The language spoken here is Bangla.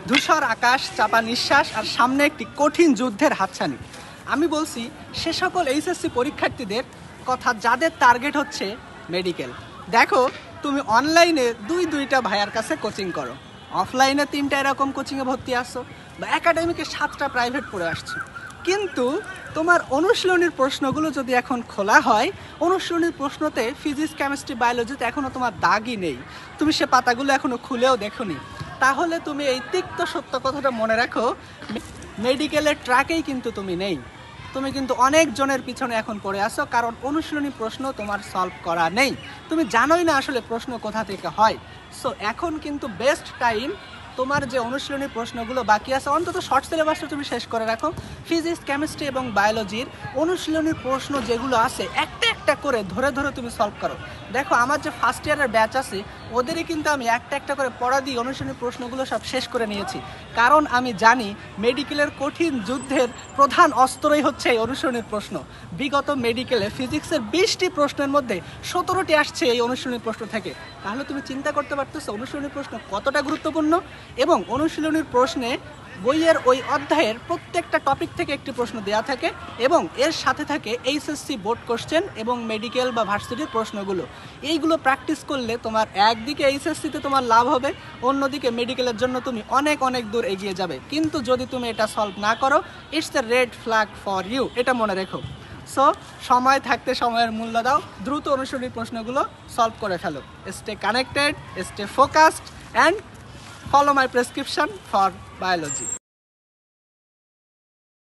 ধূসর আকাশ, চাপা নিঃশ্বাস আর সামনে একটি কঠিন যুদ্ধের হাতছানি। আমি বলছি সে সকল এইচএসসি পরীক্ষার্থীদের কথা যাদের টার্গেট হচ্ছে মেডিকেল। দেখো, তুমি অনলাইনে দুইটা ভাইয়ার কাছে কোচিং করো, অফলাইনে 3টা এরকম কোচিংয়ে ভর্তি আসছো, বা একাডেমিকে 7টা প্রাইভেট পড়ে আসছো, কিন্তু তোমার অনুশীলনীর প্রশ্নগুলো যদি এখন খোলা হয়, অনুশীলনীর প্রশ্নতে ফিজিক্স, কেমিস্ট্রি, বায়োলজিতে এখনও তোমার দাগই নেই, তুমি সে পাতাগুলো এখনও খুলেও দেখোনি, তাহলে তুমি এই তিক্ত সত্য কথাটা মনে রাখো, মেডিকেলের ট্র্যাকেই কিন্তু তুমি নেই। তুমি কিন্তু অনেক জনের পিছনে এখন পড়ে আসো, কারণ অনুশীলনী প্রশ্ন তোমার সলভ করা নেই, তুমি জানোই না আসলে প্রশ্ন কোথা থেকে হয়। সো এখন কিন্তু বেস্ট টাইম, তোমার যে অনুশীলনী প্রশ্নগুলো বাকি আছে অন্তত শর্ট সিলেবাসটা তুমি শেষ করে রাখো। ফিজিক্স, কেমিস্ট্রি এবং বায়োলজির অনুশীলনীর প্রশ্ন যেগুলো আছে একটা একটা করে ধরে ধরে তুমি সলভ করো। দেখো, আমার যে ফার্স্ট ইয়ারের ব্যাচ আছে ওদেরই কিন্তু আমি একটা একটা করে পড়া দিয়ে অনুশীলনী প্রশ্নগুলো সব শেষ করে নিয়েছি, কারণ আমি জানি মেডিকেলের কঠিন যুদ্ধের প্রধান অস্ত্রই হচ্ছে এই অনুশীলনীর প্রশ্ন। বিগত মেডিকেলে ফিজিক্সের 20টি প্রশ্নের মধ্যে 17টি আসছে এই অনুশীলনী প্রশ্ন থেকে। তাহলে তুমি চিন্তা করতে পারতেছো অনুশীলনী প্রশ্ন কতটা গুরুত্বপূর্ণ, এবং অনুশীলনীর প্রশ্নে বইয়ের ওই অধ্যায়ের প্রত্যেকটা টপিক থেকে একটি প্রশ্ন দেওয়া থাকে, এবং এর সাথে থাকে এইচএসসি বোর্ড কোশ্চেন এবং মেডিকেল বা ভার্সিটির প্রশ্নগুলো। এইগুলো প্র্যাকটিস করলে তোমার একদিকে এইচএসসিতে তোমার লাভ হবে, অন্যদিকে মেডিকেলের জন্য তুমি অনেক অনেক দূর এগিয়ে যাবে। কিন্তু যদি তুমি এটা সলভ না করো, it's the red flag for you, এটা মনে রেখো। সো সময় থাকতে সময়ের মূল্য দাও, দ্রুত অনুশীলনী প্রশ্নগুলো সলভ করে ফেলো। Stay connected, stay focused, and follow my prescription for biology.